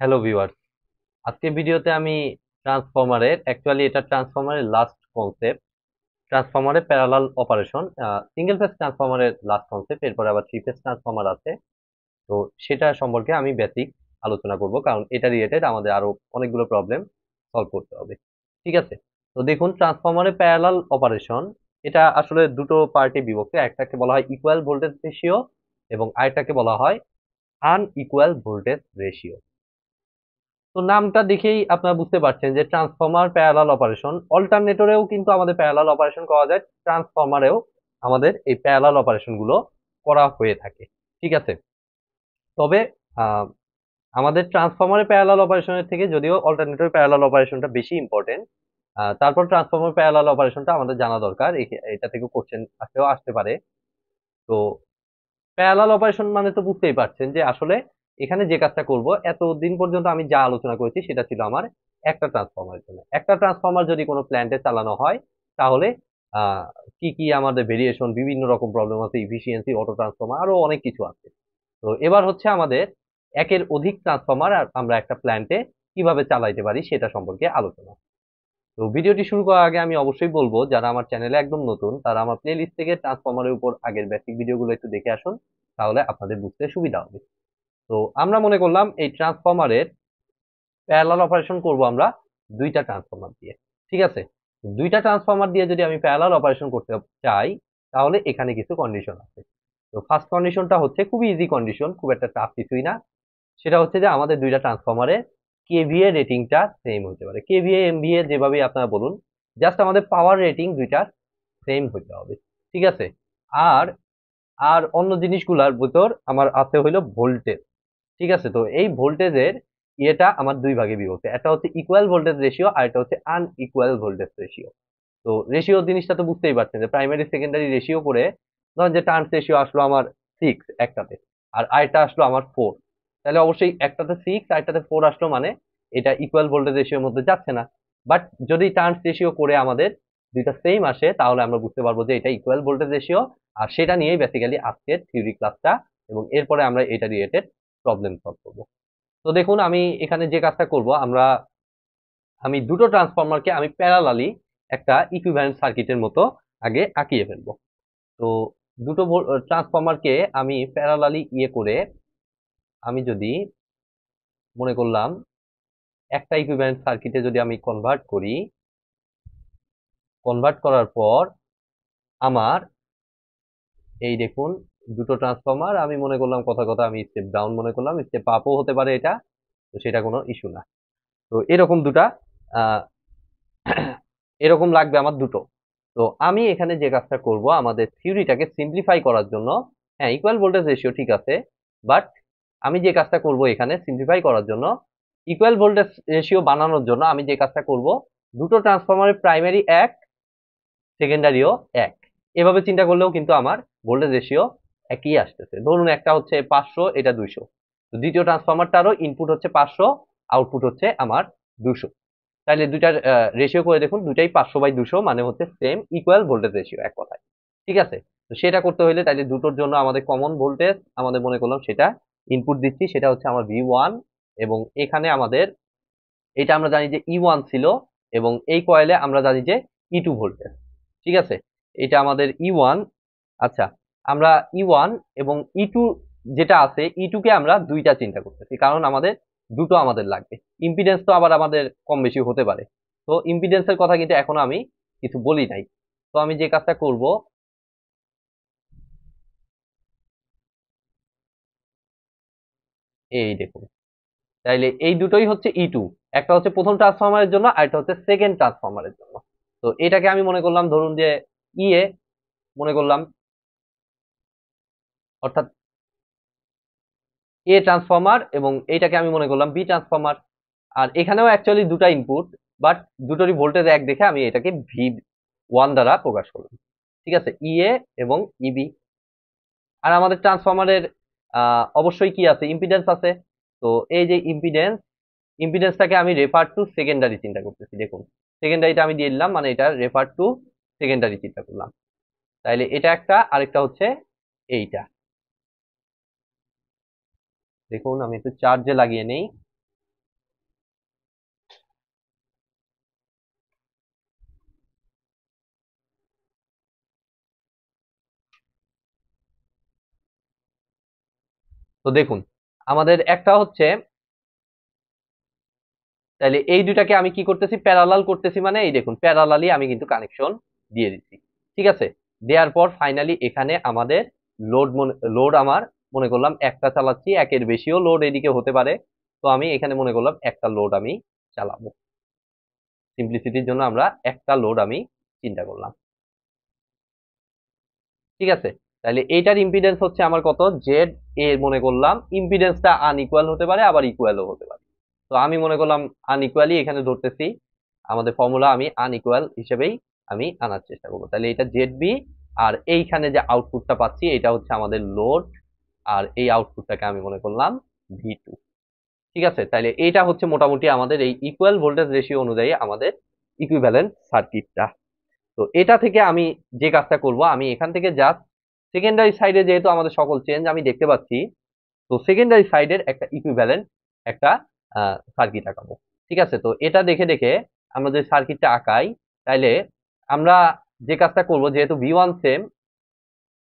Hello viewers, আজকে ভিডিওতে আমি ট্রান্সফরমারের অ্যাকচুয়ালি এটা ট্রান্সফরমারের লাস্ট কনসেপ্ট, ট্রান্সফরমারের প্যারালাল অপারেশন, সিঙ্গেল ফেজ ট্রান্সফরমারের লাস্ট কনসেপ্ট, এরপরে আবার থ্রি ফেজ ট্রান্সফরমার আছে। তো সেটা সম্পর্কে আমি বেসিক আলোচনা করব, কারণ এটা রিলেটেড আমাদের আরো অনেকগুলো প্রবলেম সলভ করতে হবে। ঠিক আছে, তো দেখুন ট্রান্সফরমারের প্যারালাল অপারেশন এটা আসলে দুটো পার্টে বিভক্ত। একটাকে বলা হয় ইকুয়াল ভোল্টেজ রেশিও এবং আরেকটাকে বলা হয় আনইকুয়াল ভোল্টেজ রেশিও। তো নামটা দেখেই আপনারা বুঝতে পারছেন যে ট্রান্সফরমার প্যারালাল অপারেশন, অল্টারনেটরেও কিন্তু আমাদের প্যারালাল অপারেশন করা যায়, ট্রান্সফরমারেও আমাদের এই প্যারালাল অপারেশন গুলো করা হয়ে থাকে। ঠিক আছে, তবে আহ, আমাদের ট্রান্সফরমারের প্যারালাল অপারেশনের থেকে যদিও অল্টারনেটরের প্যারালাল অপারেশনটা বেশি ইম্পর্টেন্ট, তারপর ট্রান্সফরমার প্যারালাল অপারেশনটা আমাদের জানা দরকার। এটা থেকে কোশ্চেন আসতে পারে। তো প্যারালাল অপারেশন মানে তো বুঝতেই পারছেন যে আসলে এখানে যে কাজটা করব, এতদিন পর্যন্ত আমি যা আলোচনা করেছি সেটা ছিল আমার একটা ট্রান্সফরমারের জন্য। একটা ট্রান্সফরমার যদি কোনো প্ল্যান্টে চালানো হয় তাহলে আহ, কি কি আমাদের ভেরিয়েশন, বিভিন্ন রকম প্রবলেম আছে, ইফিসিয়েন্সি, অটো ট্রান্সফরমার, আরো অনেক কিছু আছে। তো এবার হচ্ছে আমাদের একের অধিক ট্রান্সফরমার আমরা একটা প্ল্যান্টে কিভাবে চালাইতে পারি সেটা সম্পর্কে আলোচনা। তো ভিডিওটি শুরু করার আগে আমি অবশ্যই বলবো, যারা আমার চ্যানেলে একদম নতুন তারা আমার প্লে লিস্ট থেকে ট্রান্সফরমারের উপর আগের বেসিক ভিডিওগুলো একটু দেখে আসুন, তাহলে আপনাদের বুঝতে সুবিধা হবে। তো আমরা মনে করলাম এই ট্রান্সফরমারের প্যারালাল অপারেশন করব আমরা দুইটা ট্রান্সফরমার দিয়ে। ঠিক আছে, দুইটা ট্রান্সফরমার দিয়ে যদি আমি প্যারালাল অপারেশন করতে চাই তাহলে এখানে কিছু কন্ডিশন আছে। তো ফার্স্ট কন্ডিশনটা হচ্ছে খুবই ইজি কন্ডিশন, খুব একটা টাফ কিছুই না। সেটা হচ্ছে যে আমাদের দুইটা ট্রান্সফরমারের কেভিএ রেটিংটা সেম হতে পারে। কেভিএ এমভিএ যেভাবেই আপনারা বলুন, জাস্ট আমাদের পাওয়ার রেটিং দুইটার সেম হতে হবে। ঠিক আছে, আর আর অন্য জিনিসগুলার ভিতর আমার আছে হইলো ভোল্টেজ। ঠিক আছে, তো এই ভোল্টেজের ইয়েটা আমার দুই ভাগে বিভক্ত, একটা হচ্ছে ইকুয়াল ভোল্টেজ রেশিও আর একটা হচ্ছে আনইকুয়াল ভোল্টেজ রেশিও। তো রেশিও জিনিসটা তো বুঝতেই পারছেন যে প্রাইমারি সেকেন্ডারি রেশিও করে ধরেন যে টার্নস রেশিও আসলো আমার 6 একটাতে, আর আরেকটা আসলো আমার 4, তাহলে অবশ্যই একটাতে 6 আরেকটাতে 4 আসলো, মানে এটা ইকুয়াল ভোল্টেজ রেশিওর মধ্যে যাচ্ছে না। বাট যদি টার্নস রেশিও করে আমাদের দুইটা সেম আসে তাহলে আমরা বুঝতে পারবো যে এটা ইকুয়াল ভোল্টেজ রেশিও। আর সেটা নিয়েই বেসিক্যালি আজকের থিওরি ক্লাসটা, এবং এরপরে আমরা এটা রিলেটেড প্রবলেম সলভ করবো। তো দেখুন আমি এখানে যে কাজটা করব, আমি দুটো ট্রান্সফরমারকে আমি প্যারালালি একটা ইকুইভ্যালেন্ট সার্কিটের মতো আগে আঁকিয়ে ফেলবো। তো দুটো ট্রান্সফরমারকে আমি প্যারালালি ইয়ে করে আমি যদি মনে করলাম একটা ইকুইভ্যালেন্ট সার্কিটে যদি আমি কনভার্ট করি, কনভার্ট করার পর আমার এই দেখুন দুটো ট্রান্সফরমার আমি মনে করলাম কথা কথা আমি স্টেপ ডাউন মনে করলাম, স্টেপ আপও হতে পারে এটা, তো সেটা কোনো ইস্যু না। তো এরকম দুটা আহ এরকম লাগবে আমার দুটো। তো আমি এখানে যে কাজটা করব আমাদের থিওরিটাকে সিম্পলিফাই করার জন্য, হ্যাঁ ইকুয়াল ভোল্টেজ রেশিও ঠিক আছে, বাট আমি যে কাজটা করব এখানে সিম্পলিফাই করার জন্য, ইকুয়াল ভোল্টেজ রেশিও বানানোর জন্য আমি যে কাজটা করব, দুটো ট্রান্সফরমারের প্রাইমারি এক, সেকেন্ডারিও এক, এভাবে চিন্তা করলেও কিন্তু আমার ভোল্টেজ রেশিও একই আসতেছে। ধরুন একটা হচ্ছে 500, এটা 200, তো দ্বিতীয় ট্রান্সফরমারটারও ইনপুট হচ্ছে 500, আউটপুট হচ্ছে আমার 200। তাহলে দুইটার রেশিও করে দেখুন, দুইটাই 500/200 মানে হচ্ছে সেম ইকুয়াল ভোল্টেজ রেশিও এক কথায়। ঠিক আছে, তো সেটা করতে হলে তাহলে দুটোর জন্য আমাদের কমন ভোল্টেজ আমাদের মনে করলাম সেটা ইনপুট দিচ্ছি, সেটা হচ্ছে আমার V1, এবং এখানে আমাদের এটা আমরা জানি যে E1 ছিল, এবং এই কয়েলে আমরা জানি যে E2 ভোল্টেজ। ঠিক আছে, এটা আমাদের E1। আচ্ছা, আমরা E1 এবং E2 যেটা আছে, E2 কে আমরা দুইটা চিন্তা করতেছি কারণ আমাদের দুটো আমাদের লাগবে। ইম্পিডেন্স তো আবার আমাদের কম বেশি হতে পারে, তো ইম্পিডেন্সের কথা কিন্তু এখনো আমি কিছু বলি নাই। তো আমি যে কাজটা করব, এই দেখুন, তাইলে এই দুটোই হচ্ছে E2, একটা হচ্ছে প্রথম ট্রান্সফরমারের জন্য আর একটা হচ্ছে সেকেন্ড ট্রান্সফরমারের জন্য। তো এটাকে আমি মনে করলাম ধরুন যে ইয়ে মনে করলাম, অর্থাৎ এ ট্রান্সফরমার, এবং এইটাকে আমি মনে করলাম বি ট্রান্সফরমার। আর এখানেও অ্যাকচুয়ালি দুটা ইনপুট, বাট দুটোরই ভোল্টেজ এক দেখে আমি এটাকে V1 দ্বারা প্রকাশ করলাম। ঠিক আছে, ইএ এবং ইবি। আর আমাদের ট্রান্সফরমারের অবশ্যই কি আছে, ইম্পিডেন্স আছে। তো এই যে ইম্পিডেন্স, ইম্পিডেন্সটাকে আমি রেফার টু সেকেন্ডারি চিন্তা করতেছি। দেখুন সেকেন্ডারিটা আমি দিয়ে দিলাম, মানে এটা রেফার টু সেকেন্ডারি চিন্তা করলাম। তাইলে এটা একটা, আরেকটা হচ্ছে এইটা। দেখুন আমি একটু চার্জে লাগিয়ে নেই। তো দেখুন আমাদের একটা হচ্ছে, তাহলে এই দুটাকে আমি কি করতেছি, প্যারালাল করতেছি, মানে এই দেখুন প্যারালালি আমি কিন্তু কানেকশন দিয়ে দিচ্ছি। ঠিক আছে, দেওয়ার পর ফাইনালি এখানে আমাদের লোড আমার মনে করলাম একটা চালাচ্ছি, একের বেশিও লোড এদিকে হতে পারে। তো আমি এখানে মনে করলাম একটা লোড আমি চালাবো, সিম্পলিসিটির জন্য আমরা একটা লোড আমি চিন্তা করলাম। ঠিক আছে, তাহলে এইটার ইম্পিডেন্স হচ্ছে আমার কত, জেড এর মনে করলাম ইম্পিডেন্সটা আনইকুয়াল হতে পারে, আবার ইকুয়ালও হতে পারে। তো আমি মনে করলাম আনইকুয়ালি এখানে ধরতেছি, আমাদের ফর্মুলা আমি আনইকুয়াল হিসেবেই আমি আনার চেষ্টা করবো। তাহলে এটা জেড বি, আর এইখানে যে আউটপুটটা পাচ্ছি এটা হচ্ছে আমাদের লোড, আর এই আউটপুটটাকে আমি মনে করলাম ভি টু। ঠিক আছে, তাহলে এইটা হচ্ছে মোটামুটি আমাদের এই ইকুয়াল ভোল্টেজ রেশিও অনুযায়ী আমাদের ইকুইভ্যালেন্ট সার্কিটটা। তো এটা থেকে আমি যে কাজটা করব, আমি এখান থেকে জাস্ট সেকেন্ডারি সাইডে যেহেতু আমাদের সকল চেঞ্জ আমি দেখতে পাচ্ছি, তো সেকেন্ডারি সাইডের একটা ইকুইভ্যালেন্ট একটা সার্কিট আঁকাবো। ঠিক আছে, তো এটা দেখে দেখে আমরা যদি সার্কিটটা আঁকাই, তাইলে আমরা যে কাজটা করব, যেহেতু ভি ওয়ান সেম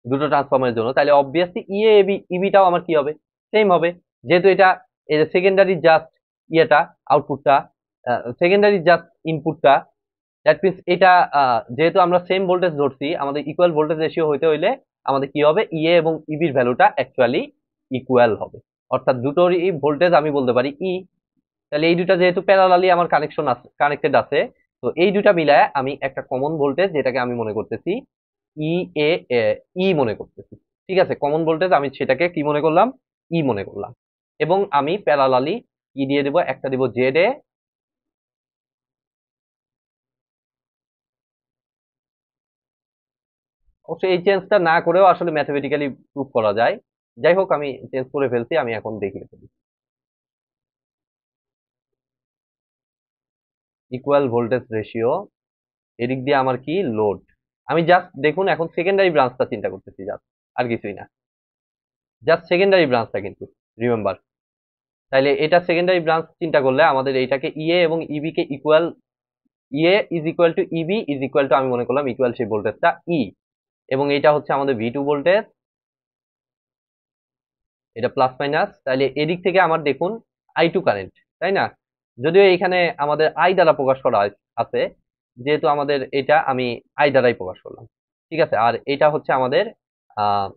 দুটো ট্রান্সফরমারের জন্য, তাহলে অবভিয়াসলি ইএ এবি ইবিটাও আমার কি হবে, সেম হবে। যেহেতু এটা এই যে সেকেন্ডারি জাস্ট ইয়েটা আউটপুটটা, সেকেন্ডারি জাস্ট ইনপুটটা, দ্যাট মিনস এটা যেহেতু আমরা সেম ভোল্টেজ ধরছি, আমাদের ইকুয়াল ভোল্টেজ রেশিও হইতে হইলে আমাদের কি হবে, ইএ এবং ইবির ভ্যালুটা অ্যাকচুয়ালি ইকুয়াল হবে। অর্থাৎ দুটোরই ভোল্টেজ আমি বলতে পারি ই। তাহলে এই দুটা যেহেতু প্যারালালি আমার কানেকশন আছে, কানেক্টেড আছে, তো এই দুটা মিলায় আমি একটা কমন ভোল্টেজ, যেটাকে আমি মনে করতেছি ই এ ই মনে করতেছি। ঠিক আছে, কমন ভোল্টেজ আমি সেটাকে কি মনে করলাম, ই মনে করলাম। এবং আমি প্যারালালি কি দিয়ে দেবো, একটা দিব জেড এ, অবশ্যই এই চেঞ্জটা না করেও আসলে ম্যাথমেটিক্যালি প্রুভ করা যায়। যাই হোক আমি চেঞ্জ করে ফেলছি, আমি এখন দেখিয়ে ফেলি। ইকুয়াল ভোল্টেজ রেশিও, এদিক দিয়ে আমার কি লোড, আমি জাস্ট দেখুন এখন সেকেন্ডারি ব্রাঞ্চটা চিন্তা করতেছি, জাস্ট আর কিছুই না, জাস্ট সেকেন্ডারি ব্রাঞ্চটা কিন্তু রিমেম্বার। তাইলে এটা সেকেন্ডারি ব্রাঞ্চ চিন্তা করলে আমাদের এইটাকে ইএ এবং ইবি কে equal, E A is equal to E B is equal to আমি মনে করলাম ইকুয়াল সেই ভোল্টেজটা ই, এবং এটা হচ্ছে আমাদের ভি টু ভোল্টেজ, এটা প্লাস মাইনাস। তাহলে এদিক থেকে আমার দেখুন আই টু কারেন্ট, তাই না, যদিও এখানে আমাদের আই দ্বারা প্রকাশ করা আছে, যেহেতু আমাদের এটা আমি আই দ্বারাই প্রকাশ করলাম। ঠিক আছে, আর এটা হচ্ছে আমাদের আহ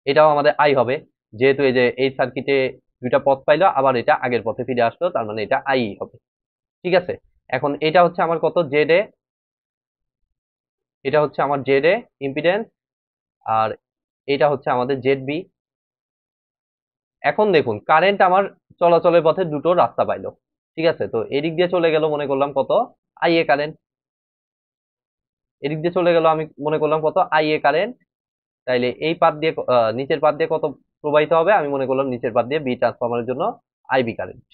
এটাও আমাদের আই হবে, যেহেতু এই যে এই সার্কিটে দুইটা পথ পাইলো, আবার এটা আগের পথে ফিরে আসলো, তার মানে এটা আই হবে। ঠিক আছে, এখন এটা হচ্ছে আমার কত জেড এ, এটা হচ্ছে আমার জেড এ ইম্পিডেন্স, আর এটা হচ্ছে আমাদের জেড বি। এখন দেখুন কারেন্ট আমার চলাচলের পথে দুটো রাস্তা পাইলো। ঠিক আছে, তো এদিক দিয়ে চলে গেল মনে করলাম কত, আই এ কারেন্ট, এদিক দিয়ে চলে গেল আমি মনে করলাম কত, আই এ কারেন্ট। তাইলে এই পাত দিয়ে নিচের পাত দিয়ে কত প্রবাহিত হবে, আমি মনে করলাম নিচের পাত দিয়ে বি ট্রান্সফরমারের জন্য আইবি কারেন্ট।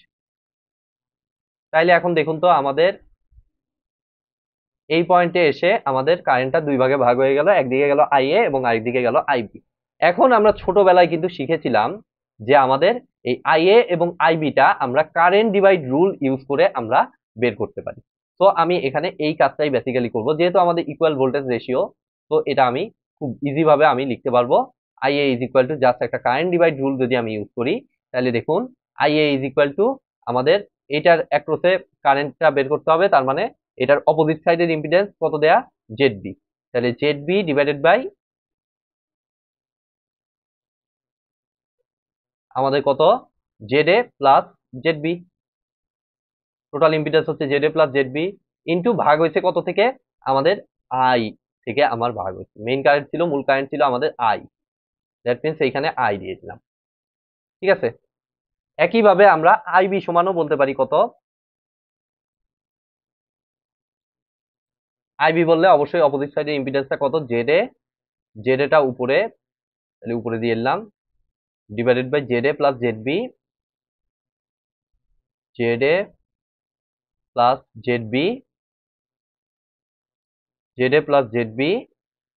তাইলে এখন দেখুন তো আমাদের এই পয়েন্টে এসে আমাদের কারেন্টটা দুই ভাগে ভাগ হয়ে গেল, একদিকে গেল আইএ এবং আরেকদিকে গেল আইবি। এখন আমরা ছোটবেলায় কিন্তু শিখেছিলাম যে আমাদের এই আইএ এবং আইবিটা আমরা কারেন্ট ডিভাইড রুল ইউজ করে আমরা বের করতে পারি। তো আমি এখানে এই কাজটাই বেসিক্যালি করব, যেহেতু আমাদের ইকুয়াল ভোল্টেজ রেশিও, তো এটা আমি খুব ইজি ভাবে আমি লিখতে পারবো, IA is equal two just একটা কারেন্ট ডিভাইড রুল যদি আমি ইউজ করি, তাহলে দেখুন আইএ ইজ ইকুয়াল টু আমাদের এটার অ্যাক্রসে কারেন্টটা বের করতে হবে, তার মানে এটার অপোজিট সাইডের ইম্পিডেন্স কত দেয়া, জেড বি। তাহলে জেড বি ডিভাইডেড বাই আমাদের কত, Z A plus Z B, total impedance হচ্ছে Z A plus Z B, into ভাগ হয়েছে কত থেকে, আমাদের আই থেকে আমার ভাগ হয়েছে, মেইন কারেন্ট ছিল, মূল কারেন্ট ছিল আমাদের আই, দ্যাট মিনস এইখানে আই দিয়ে দিলাম। ঠিক আছে, একইভাবে আমরা আইবি সমানও বলতে পারি কত, আইবি বললে অবশ্যই অপোজিট সাইডের ইম্পিডেন্সটা কত, জেড এ, জেড এটা উপরে, তাহলে উপরে দিয়ে দিলাম divided by Z A plus Z B, Z A plus Z B, Z A plus Z B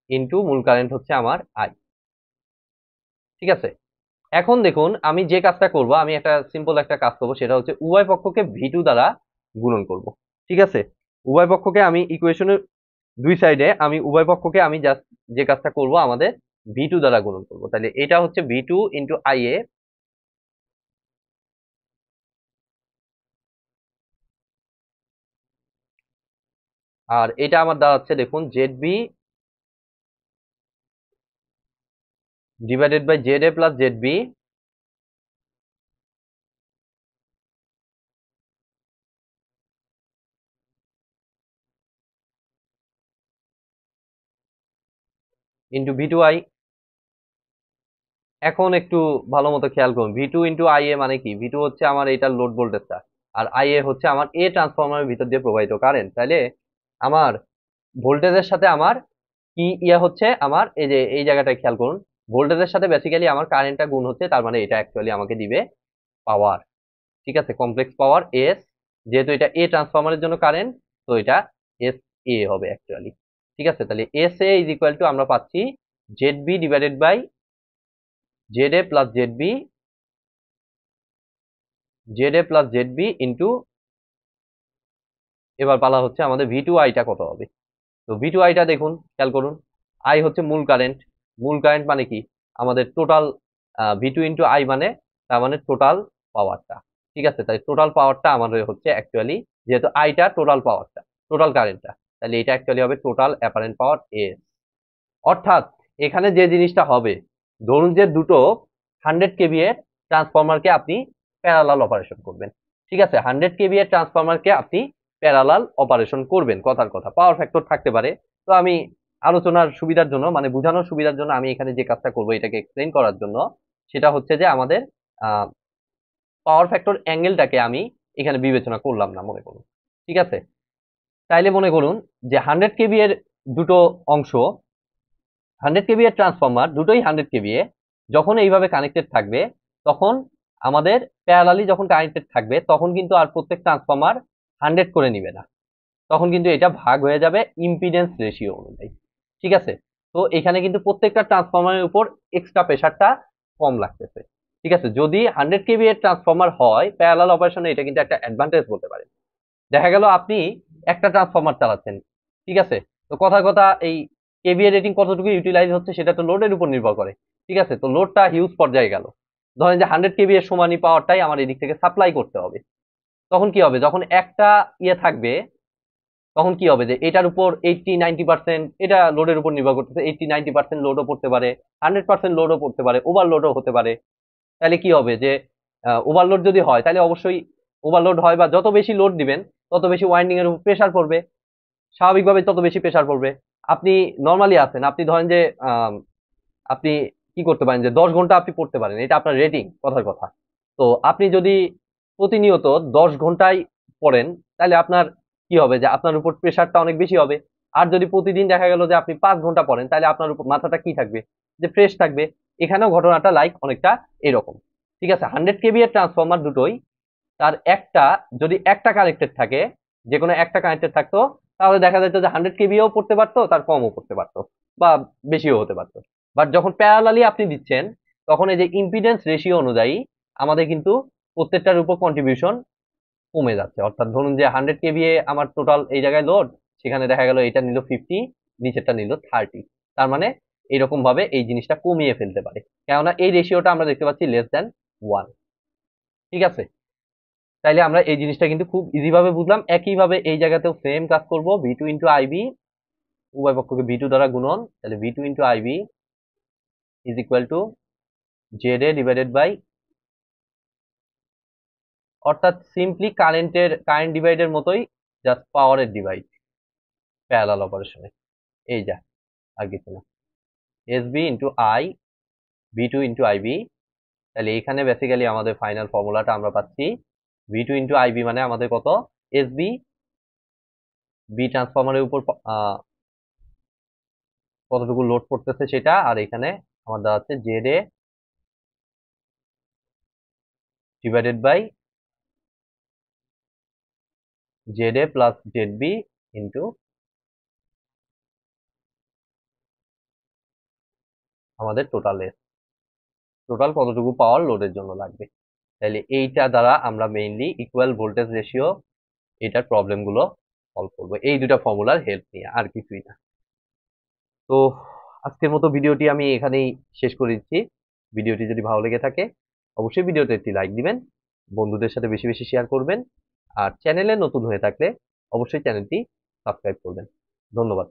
into মূল কারেন্ট হচ্ছে আমার আই। ঠিক আছে, এখন দেখুন আমি যে কাজটা করব, আমি একটা সিম্পল একটা কাজ করব, সেটা হচ্ছে উভয় পক্ষকে ভি টু দ্বারা গুণন করব। ঠিক আছে, উভয় পক্ষকে আমি ইকুয়েশনের দুই সাইডে আমি উভয় পক্ষকে আমি জাস্ট যে কাজটা করব, আমাদের V2 দ্বারা গুণন করব। তাহলে এটা হচ্ছে V2 ইন্টু IA, আর এটা আমার দাঁড়াচ্ছে দেখুন ZB divided by ZA plus ZB into V2I। এখন একটু ভালো মতো খেয়াল করুন, V2 ইন্টু IA মানে কি? V2 হচ্ছে আমার এইটার লোড ভোল্টেজটা, আর IA হচ্ছে আমার A ট্রান্সফরমারের ভিতর দিয়ে প্রবাহিত কারেন্ট। তাইলে আমার ভোল্টেজের সাথে আমার কি ইয়া হচ্ছে, আমার এই যে এই জায়গাটায় খেয়াল করুন, ভোল্টেজের সাথে বেসিক্যালি আমার কারেন্টটা গুণ হচ্ছে, তার মানে এটা অ্যাকচুয়ালি আমাকে দিবে পাওয়ার। ঠিক আছে, কমপ্লেক্স পাওয়ার এস, যেহেতু এটা এ ট্রান্সফরমারের জন্য কারেন্ট, তো এটা এস এ হবে অ্যাকচুয়ালি। ঠিক আছে, তাহলে S A is equal to আমরা পাচ্ছি Z B divided by Z A plus Z B, Z A plus Z B into, এবার পালা হচ্ছে আমাদের ভি টু আইটা কত হবে। তো ভি টু আইটা দেখুন, খেয়াল করুন, আই হচ্ছে মূল কারেন্ট, মূল কারেন্ট মানে কি? আমাদের total V two into I মানে, তার মানে টোটাল পাওয়ারটা। ঠিক আছে, তাই টোটাল পাওয়ারটা আমাদের হচ্ছে অ্যাকচুয়ালি, যেহেতু আইটা টোটাল পাওয়ারটা, টোটাল কারেন্টটা, তাহলে এটা অ্যাকচুয়ালি হবে টোটাল অ্যাপারেন্ট পাওয়ার এস। অর্থাৎ এখানে যে জিনিসটা হবে, ধরুন যে দুটো 100 কেভি এর ট্রান্সফরমারকে আপনি প্যারালাল অপারেশন করবেন। ঠিক আছে, 100 কেভি এর ট্রান্সফরমারকে আপনি প্যারালাল অপারেশন করবেন, কথার কথা, পাওয়ার ফ্যাক্টর থাকতে পারে। তো আমি আলোচনার সুবিধার জন্য, মানে বোঝানোর সুবিধার জন্য আমি এখানে যে কাজটা করবো এটাকে এক্সপ্লেন করার জন্য, সেটা হচ্ছে যে আমাদের পাওয়ার ফ্যাক্টর অ্যাঙ্গেলটাকে আমি এখানে বিবেচনা করলাম না, মনে করুন। ঠিক আছে, তাইলে মনে করুন যে 100 কেভি এর দুটো অংশ, 100 কেভি এর ট্রান্সফরমার দুটোই 100 কেভি, যখন এইভাবে কানেক্টেড থাকবে, তখন আমাদের প্যারালালি যখন কানেক্টেড থাকবে, তখন কিন্তু আর প্রত্যেক ট্রান্সফরমার 100 করে নিবে না, তখন কিন্তু এটা ভাগ হয়ে যাবে ইম্পিডেন্স রেশিও অনুযায়ী। ঠিক আছে, তো এখানে কিন্তু প্রত্যেকটা ট্রান্সফরমারের উপর এক্সট্রা প্রেসারটা কম লাগতেছে। ঠিক আছে, যদি 100 কেভি এর ট্রান্সফরমার হয় প্যারালাল অপারেশনে, এটা কিন্তু একটা অ্যাডভান্টেজ বলতে পারেন। দেখা গেল আপনি একটা ট্রান্সফরমার চালাচ্ছেন, ঠিক আছে, তো কথার কথা এই কেভিএ রেটিং কতটুকু ইউটিলাইজ হচ্ছে সেটা তো লোডের উপর নির্ভর করে। ঠিক আছে, তো লোডটা হিউজ পর্যায়ে গেল, ধরেন যে 100 কেভি এর সমানই পাওয়ারটাই আমার এদিক থেকে সাপ্লাই করতে হবে। তখন কি হবে, যখন একটা ইয়ে থাকবে, তখন কি হবে যে এটার উপর 80-90% এটা লোডের উপর নির্ভর করতেছে, 80-90% লোডও পড়তে পারে, 100% লোডও পড়তে পারে, ওভারলোডও হতে পারে। তাহলে কি হবে যে ওভারলোড যদি হয়, তাহলে অবশ্যই ওভারলোড হয় বা যত বেশি লোড দিবেন তত বেশি ওয়াইন্ডিং এর উপর প্রেসার পড়বে, স্বাভাবিকভাবে তত বেশি প্রেসার পড়বে। আপনি নর্মালি আছেন, আপনি ধরেন যে আপনি কি করতে পারেন যে 10 ঘন্টা আপনি পড়তে পারেন, এটা আপনার রেটিং, কথার কথা। তো আপনি যদি প্রতিনিয়ত 10 ঘন্টায় পড়েন, তাহলে আপনার কি হবে যে আপনার উপর প্রেসারটা অনেক বেশি হবে। আর যদি প্রতিদিন দেখা গেল যে আপনি 5 ঘন্টা পড়েন, তাহলে আপনার উপর মাথাটা কি থাকবে, যে ফ্রেশ থাকবে। এখানেও ঘটনাটা লাইক অনেকটা এরকম। ঠিক আছে, 100 কেভি এর ট্রান্সফরমার দুটোই, তার একটা, যদি একটা কানেক্টেড থাকে, যে কোনো একটা কানেক্টেড থাকতো, তাহলে দেখা যেত যে 100 কেভিও পড়তে পারতো, তার কমও পড়তে পারতো, বা বেশিও হতে পারতো। বাট যখন প্যারালালি আপনি দিচ্ছেন, তখন এই যে ইম্পিডেন্স রেশিও অনুযায়ী আমাদের কিন্তু প্রত্যেকটার উপর কন্ট্রিবিউশন কমে যাচ্ছে। অর্থাৎ ধরুন যে 100 কেভিএ আমার টোটাল এই জায়গায় লোড, সেখানে দেখা গেল এটা নিল 50, নিচেরটা নিল 30, তার মানে এইরকম ভাবে এই জিনিসটা কমিয়ে ফেলতে পারে, কেননা এই রেশিওটা আমরা দেখতে পাচ্ছি <1। ঠিক আছে, তাইলে আমরা এই জিনিসটা কিন্তু খুব ইজি ভাবে বুঝলাম। একইভাবে এই জায়গাতেও সেম কাজ করব, ভি টু ইন্টু আইবি, উভয় পক্ষকে ভি টু দ্বারা গুণন, তাহলে V two into IB is equal to Z A divided by, অর্থাৎ সিম্পলি কারেন্ট ডিভাইডের মতোই, জাস্ট পাওয়ারের ডিভাইড প্যারালাল অপারেশনে, এই যা, আর কিছু না, S B into I, V two into IB. তাহলে এখানে বেসিক্যালি আমাদের ফাইনাল ফর্মুলাটা আমরা পাচ্ছি, ভি টু ইন্টু আইবি মানে আমাদের কত, এস বি, বি ট্রান্সফরমারের উপর কতটুকু লোড পড়তেছে সেটা, আর এখানে আমার দেওয়া আছে Z A divided by Z A plus Z B into আমাদের টোটাল এস, টোটাল কতটুকু পাওয়ার লোডের জন্য লাগবে। তাহলে এইটা দ্বারা আমরা মেইনলি ইকুয়াল ভোল্টেজ রেশিও এটার প্রবলেম গুলো সলভ করবো, এই দুটা ফর্মুলার হেল্প নিয়ে, আর কিছুই না। তো আজকের মতো ভিডিওটি আমি এখানেই শেষ করে দিচ্ছি। ভিডিওটি যদি ভালো লেগে থাকে অবশ্যই ভিডিওতে একটি লাইক দিবেন, বন্ধুদের সাথে বেশি বেশি শেয়ার করবেন, আর চ্যানেলে নতুন হয়ে থাকলে অবশ্যই চ্যানেলটি সাবস্ক্রাইব করবেন। ধন্যবাদ।